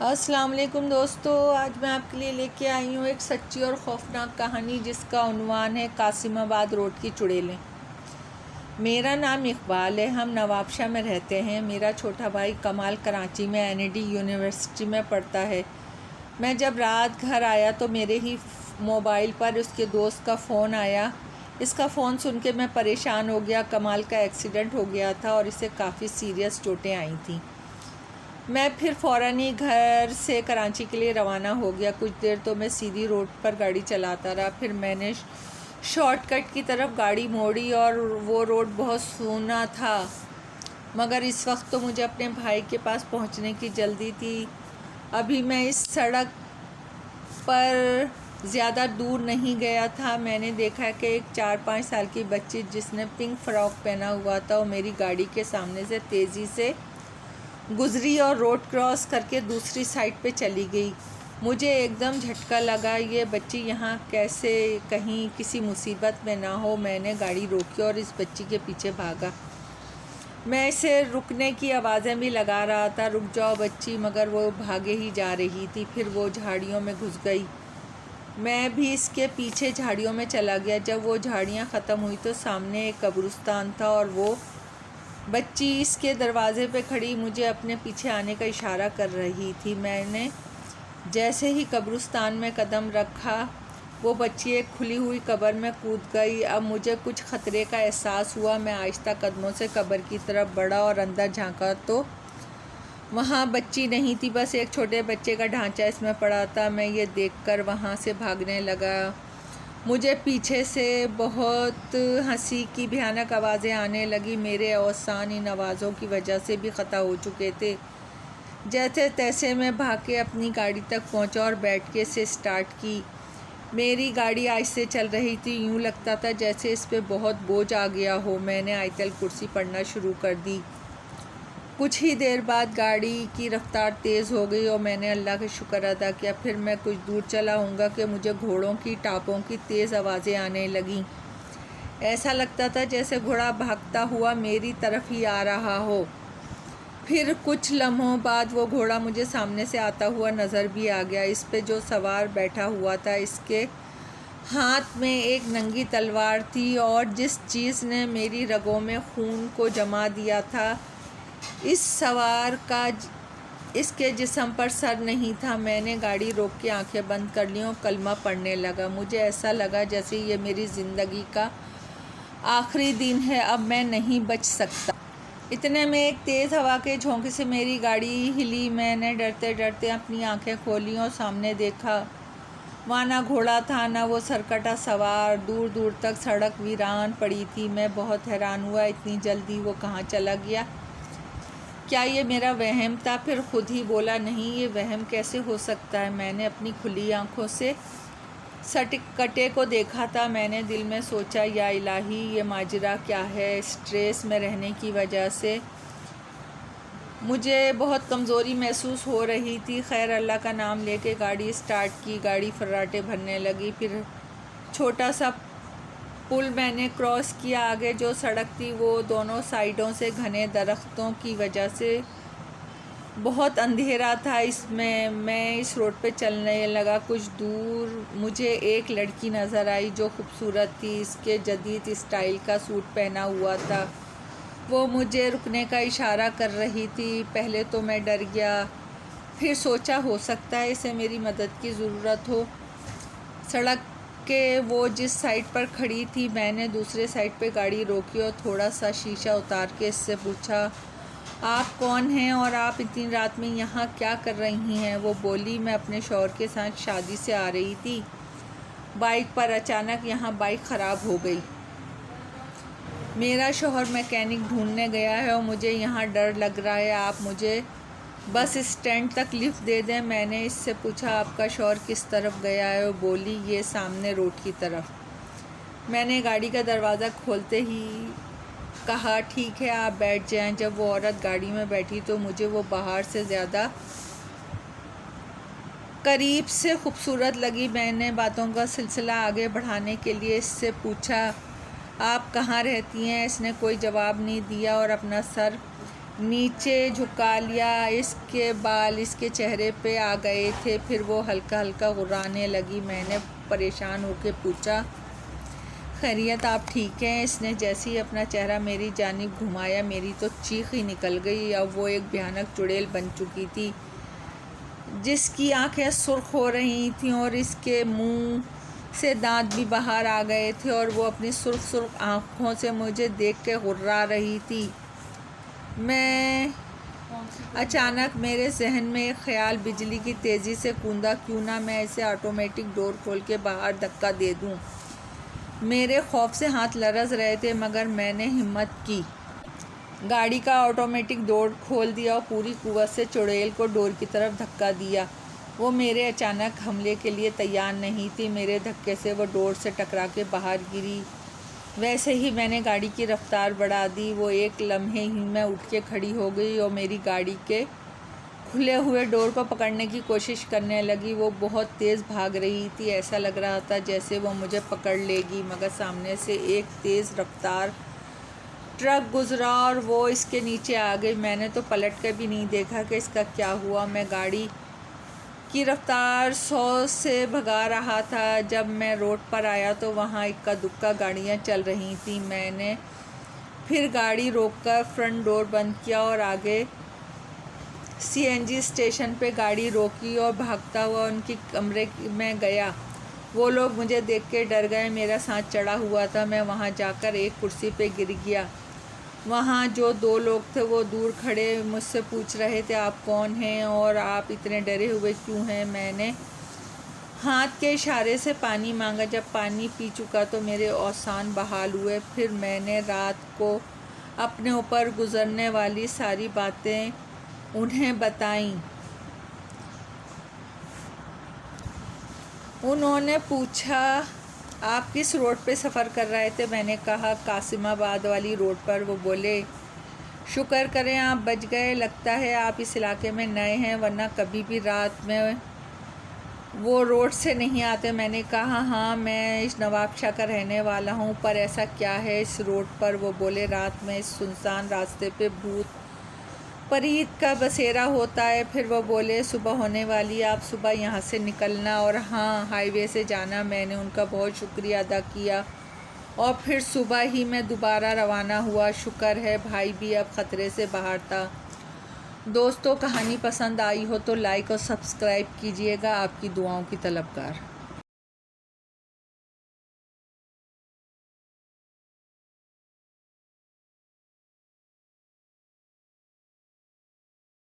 السلام علیکم دوستو، آج میں آپ کے لیے لے کے آئی ہوں ایک سچی اور خوفناک کہانی جس کا عنوان ہے قاسم آباد روڈ کی چڑیلیں۔ میرا نام اقبال ہے، ہم نواب شاہ میں رہتے ہیں۔ میرا چھوٹا بھائی کمال کراچی میں این ڈی یونیورسٹی میں پڑھتا ہے۔ میں جب رات گھر آیا تو میرے ہی موبائل پر اس کے دوست کا فون آیا۔ اس کا فون سن کے میں پریشان ہو گیا۔ کمال کا ایکسیڈنٹ ہو گیا تھا اور اسے کافی سیریس چوٹیں آئی تھیں۔ میں پھر فوراً ہی گھر سے کراچی کے لیے روانہ ہو گیا۔ کچھ دیر تو میں سیدھی روڈ پر گاڑی چلاتا رہا، پھر میں نے شارٹ کٹ کی طرف گاڑی موڑی اور وہ روڈ بہت سونا تھا، مگر اس وقت تو مجھے اپنے بھائی کے پاس پہنچنے کی جلدی تھی۔ ابھی میں اس سڑک پر زیادہ دور نہیں گیا تھا، میں نے دیکھا کہ ایک 4-5 سال کی بچی جس نے پنک فراک پہنا ہوا تھا وہ میری گاڑی کے سامنے سے تیزی سے گزری اور روڈ کراس کر کے دوسری سائڈ پہ چلی گئی۔ مجھے ایک دم جھٹکا لگا، یہ بچی یہاں کیسے، کہیں کسی مصیبت میں نہ ہو۔ میں نے گاڑی روکی اور اس بچی کے پیچھے بھاگا۔ میں اسے رکنے کی آوازیں بھی لگا رہا تھا، رک جاؤ بچی، مگر وہ بھاگے ہی جا رہی تھی۔ پھر وہ جھاڑیوں میں گھس گئی، میں بھی اس کے پیچھے جھاڑیوں میں چلا گیا۔ جب وہ جھاڑیاں ختم ہوئی تو سامنے ایک قبرستان تھا اور وہ بچی اس کے دروازے پہ کھڑی مجھے اپنے پیچھے آنے کا اشارہ کر رہی تھی۔ میں نے جیسے ہی قبرستان میں قدم رکھا وہ بچی ایک کھلی ہوئی قبر میں کود گئی۔ اب مجھے کچھ خطرے کا احساس ہوا۔ میں آہستہ قدموں سے قبر کی طرف بڑھا اور اندر جھانکا تو وہاں بچی نہیں تھی، بس ایک چھوٹے بچے کا ڈھانچہ اس میں پڑا تھا۔ میں یہ دیکھ کر وہاں سے بھاگنے لگا۔ مجھے پیچھے سے بہت ہنسی کی بھیانک آوازیں آنے لگی۔ میرے اوسان ان آوازوں کی وجہ سے بھی خطا ہو چکے تھے۔ جیسے تیسے میں بھاگ کے اپنی گاڑی تک پہنچا اور بیٹھ کے اسے اسٹارٹ کی۔ میری گاڑی آہستہ چل رہی تھی، یوں لگتا تھا جیسے اس پہ بہت بوجھ آ گیا ہو۔ میں نے آیت الکرسی پڑھنا شروع کر دی۔ کچھ ہی دیر بعد گاڑی کی رفتار تیز ہو گئی اور میں نے اللہ کا شکر ادا کیا۔ پھر میں کچھ دور چلا ہوں گا کہ مجھے گھوڑوں کی ٹاپوں کی تیز آوازیں آنے لگیں۔ ایسا لگتا تھا جیسے گھوڑا بھاگتا ہوا میری طرف ہی آ رہا ہو۔ پھر کچھ لمحوں بعد وہ گھوڑا مجھے سامنے سے آتا ہوا نظر بھی آ گیا۔ اس پہ جو سوار بیٹھا ہوا تھا اس کے ہاتھ میں ایک ننگی تلوار تھی اور جس چیز نے میری رگوں میں خون کو جما دیا تھا اس سوار کا اس کے جسم پر سر نہیں تھا۔ میں نے گاڑی روک کے آنکھیں بند کر لیں اور کلمہ پڑھنے لگا۔ مجھے ایسا لگا جیسے یہ میری زندگی کا آخری دن ہے، اب میں نہیں بچ سکتا۔ اتنے میں ایک تیز ہوا کے جھونکے سے میری گاڑی ہلی۔ میں نے ڈرتے ڈرتے اپنی آنکھیں کھولیں اور سامنے دیکھا۔ وہاں نہ گھوڑا تھا نہ وہ سرکٹا سوار، دور دور تک سڑک ویران پڑی تھی۔ میں بہت حیران ہوا، اتنی جلدی وہ کہاں چلا گیا؟ کیا یہ میرا وہم تھا؟ پھر خود ہی بولا، نہیں، یہ وہم کیسے ہو سکتا ہے؟ میں نے اپنی کھلی آنکھوں سے سرکٹے کو دیکھا تھا۔ میں نے دل میں سوچا، یا الہی، یہ ماجرا کیا ہے؟ اسٹریس میں رہنے کی وجہ سے مجھے بہت کمزوری محسوس ہو رہی تھی۔ خیر، اللہ کا نام لے کے گاڑی اسٹارٹ کی، گاڑی فراٹے بھرنے لگی۔ پھر چھوٹا سا پل میں نے کراس کیا۔ آگے جو سڑک تھی وہ دونوں سائیڈوں سے گھنے درختوں کی وجہ سے بہت اندھیرا تھا۔ میں اس روڈ پہ چلنے لگا۔ کچھ دور مجھے ایک لڑکی نظر آئی جو خوبصورت تھی، اس کے جدید اسٹائل کا سوٹ پہنا ہوا تھا۔ وہ مجھے رکنے کا اشارہ کر رہی تھی۔ پہلے تو میں ڈر گیا، پھر سوچا ہو سکتا ہے اسے میری مدد کی ضرورت ہو۔ سڑک کے وہ جس سائڈ پر کھڑی تھی میں نے دوسرے سائڈ پہ گاڑی روکی اور تھوڑا سا شیشہ اتار کے اس سے پوچھا، آپ کون ہیں اور آپ اتنی رات میں یہاں کیا کر رہی ہیں؟ وہ بولی، میں اپنے شوہر کے ساتھ شادی سے آ رہی تھی بائیک پر، اچانک یہاں بائیک خراب ہو گئی۔ میرا شوہر میکینک ڈھونڈنے گیا ہے اور مجھے یہاں ڈر لگ رہا ہے، آپ مجھے بس اسٹینڈ تک لفٹ دے دیں۔ میں نے اس سے پوچھا، آپ کا شوہر کس طرف گیا ہے؟ وہ بولی، یہ سامنے روڈ کی طرف۔ میں نے گاڑی کا دروازہ کھولتے ہی کہا، ٹھیک ہے، آپ بیٹھ جائیں۔ جب وہ عورت گاڑی میں بیٹھی تو مجھے وہ باہر سے زیادہ قریب سے خوبصورت لگی۔ میں نے باتوں کا سلسلہ آگے بڑھانے کے لیے اس سے پوچھا، آپ کہاں رہتی ہیں؟ اس نے کوئی جواب نہیں دیا اور اپنا سر نیچے جھکا لیا۔ اس کے بال اس کے چہرے پہ آ گئے تھے، پھر وہ ہلکا ہلکا غرانے لگی۔ میں نے پریشان ہو کے پوچھا، خیریت آپ ٹھیک ہیں؟ اس نے جیسے ہی اپنا چہرہ میری جانب گھمایا میری تو چیخ ہی نکل گئی۔ اب وہ ایک بھیانک چڑیل بن چکی تھی جس کی آنکھیں سرخ ہو رہی تھیں اور اس کے منہ سے دانت بھی باہر آ گئے تھے، اور وہ اپنی سرخ سرخ آنکھوں سے مجھے دیکھ کے غرا رہی تھی۔ اچانک میرے ذہن میں ایک خیال بجلی کی تیزی سے کوندا، کیوں نہ میں اسے آٹومیٹک ڈور کھول کے باہر دھکا دے دوں۔ میرے خوف سے ہاتھ لرز رہے تھے مگر میں نے ہمت کی، گاڑی کا آٹومیٹک ڈور کھول دیا اور پوری قوت سے چڑیل کو ڈور کی طرف دھکا دیا۔ وہ میرے اچانک حملے کے لیے تیار نہیں تھی۔ میرے دھکے سے وہ ڈور سے ٹکرا کے باہر گری۔ ویسے ہی میں نے گاڑی کی رفتار بڑھا دی۔ وہ ایک لمحے ہی میں اٹھ کے کھڑی ہو گئی اور میری گاڑی کے کھلے ہوئے ڈور کو پکڑنے کی کوشش کرنے لگی۔ وہ بہت تیز بھاگ رہی تھی، ایسا لگ رہا تھا جیسے وہ مجھے پکڑ لے گی، مگر سامنے سے ایک تیز رفتار ٹرک گزرا اور وہ اس کے نیچے آ گئی۔ میں نے تو پلٹ کر بھی نہیں دیکھا کہ اس کا کیا ہوا۔ میں گاڑی کی رفتار 100 سے بھگا رہا تھا۔ جب میں روڈ پر آیا تو وہاں اکا دکا گاڑیاں چل رہی تھیں۔ میں نے پھر گاڑی روک کر فرنٹ ڈور بند کیا اور آگے سی این جی اسٹیشن پہ گاڑی روکی اور بھاگتا ہوا ان کے کمرے میں گیا۔ وہ لوگ مجھے دیکھ کے ڈر گئے، میرا سانس چڑھا ہوا تھا۔ میں وہاں جا کر ایک کرسی پہ گر گیا۔ وہاں جو 2 لوگ تھے وہ دور کھڑے مجھ سے پوچھ رہے تھے، آپ کون ہیں اور آپ اتنے ڈرے ہوئے کیوں ہیں؟ میں نے ہاتھ کے اشارے سے پانی مانگا۔ جب پانی پی چکا تو میرے اوزان بحال ہوئے۔ پھر میں نے رات کو اپنے اوپر گزرنے والی ساری باتیں انہیں بتائیں۔ انہوں نے پوچھا، آپ کس روڈ پہ سفر کر رہے تھے؟ میں نے کہا، قاسم آباد والی روڈ پر۔ وہ بولے، شکر کریں آپ بچ گئے، لگتا ہے آپ اس علاقے میں نئے ہیں، ورنہ کبھی بھی رات میں وہ روڈ سے نہیں آتے۔ میں نے کہا، ہاں میں اس نواب شاہ کا رہنے والا ہوں، پر ایسا کیا ہے اس روڈ پر؟ وہ بولے، رات میں اس سنسان راستے پہ بھوت پریت کا بسیرا ہوتا ہے۔ پھر وہ بولے، صبح ہونے والی، آپ صبح یہاں سے نکلنا اور ہاں ہائی وے سے جانا۔ میں نے ان کا بہت شکریہ ادا کیا اور پھر صبح ہی میں دوبارہ روانہ ہوا۔ شکر ہے بھائی بھی اب خطرے سے باہر تھا۔ دوستو، کہانی پسند آئی ہو تو لائک اور سبسکرائب کیجیے گا۔ آپ کی دعاؤں کی طلبگار۔